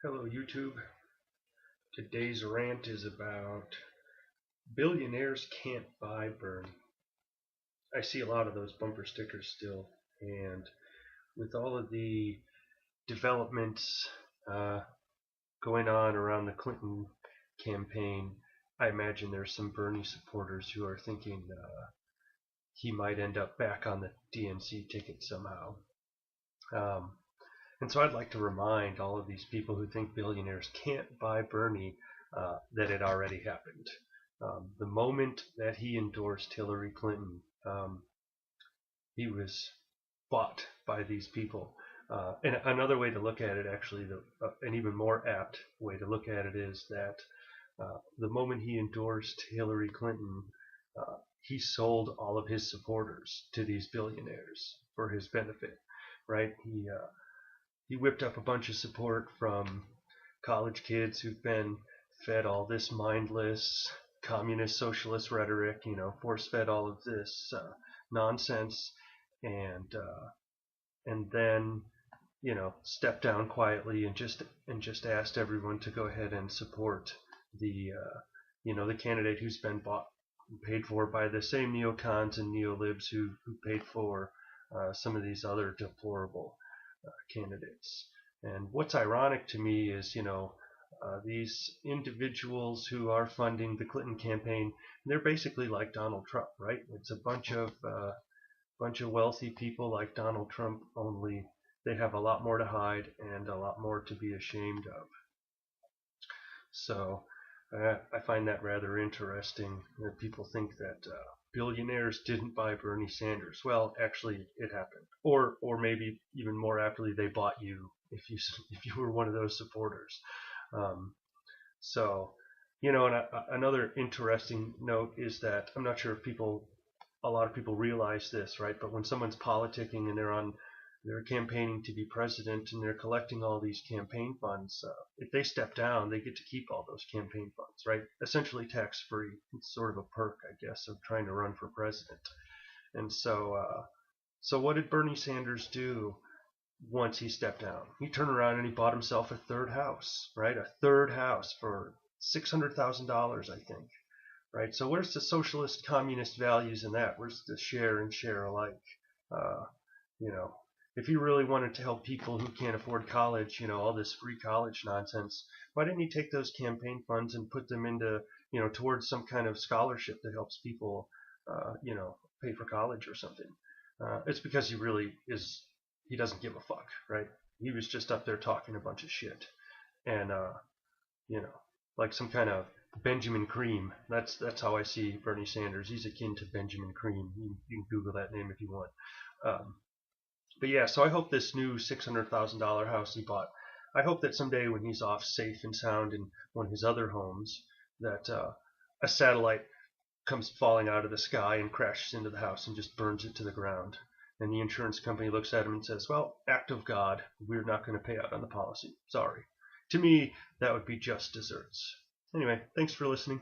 Hello YouTube. Today's rant is about billionaires can't buy Bernie. I see a lot of those bumper stickers still, and with all of the developments going on around the Clinton campaign, I imagine there's some Bernie supporters who are thinking he might end up back on the DNC ticket somehow. Um, And so I'd like to remind all of these people who think billionaires can't buy Bernie that it already happened. The moment that he endorsed Hillary Clinton, he was bought by these people. And another way to look at it, actually, an even more apt way to look at it is that the moment he endorsed Hillary Clinton, he sold all of his supporters to these billionaires for his benefit, right? He whipped up a bunch of support from college kids who've been fed all this mindless communist socialist rhetoric, force-fed all of this nonsense, and then stepped down quietly and just asked everyone to go ahead and support the candidate who's been paid for by the same neocons and neolibs who paid for some of these other deplorable candidates. And what's ironic to me is, these individuals who are funding the Clinton campaign, they're basically like Donald Trump, right? It's a bunch of wealthy people like Donald Trump, only they have a lot more to hide and a lot more to be ashamed of. So I find that rather interesting that people think that billionaires didn't buy Bernie Sanders. Well, actually, it happened, or maybe even more aptly, they bought you if you were one of those supporters. So, and another interesting note is that I'm not sure if a lot of people realize this, right? But when someone's politicking and they're campaigning to be president and they're collecting all these campaign funds, if they step down, they get to keep all those campaign funds, right? Essentially tax-free. It's sort of a perk, I guess, of trying to run for president. And so what did Bernie Sanders do once he stepped down? He turned around and he bought himself a third house, right? A third house for $600,000, I think, right? So where's the socialist communist values in that? Where's the share and share alike? If he really wanted to help people who can't afford college, all this free college nonsense, why didn't he take those campaign funds and put them into, towards some kind of scholarship that helps people, pay for college or something? It's because he doesn't give a fuck, right? He was just up there talking a bunch of shit. And, like some kind of Benjamin Cream. That's how I see Bernie Sanders. He's akin to Benjamin Cream. You can Google that name if you want. But yeah, so I hope this new $600,000 house he bought, I hope that someday when he's off safe and sound in one of his other homes, that a satellite comes falling out of the sky and crashes into the house and just burns it to the ground. And the insurance company looks at him and says, well, act of God, we're not going to pay out on the policy. Sorry. To me, that would be just desserts. Anyway, thanks for listening.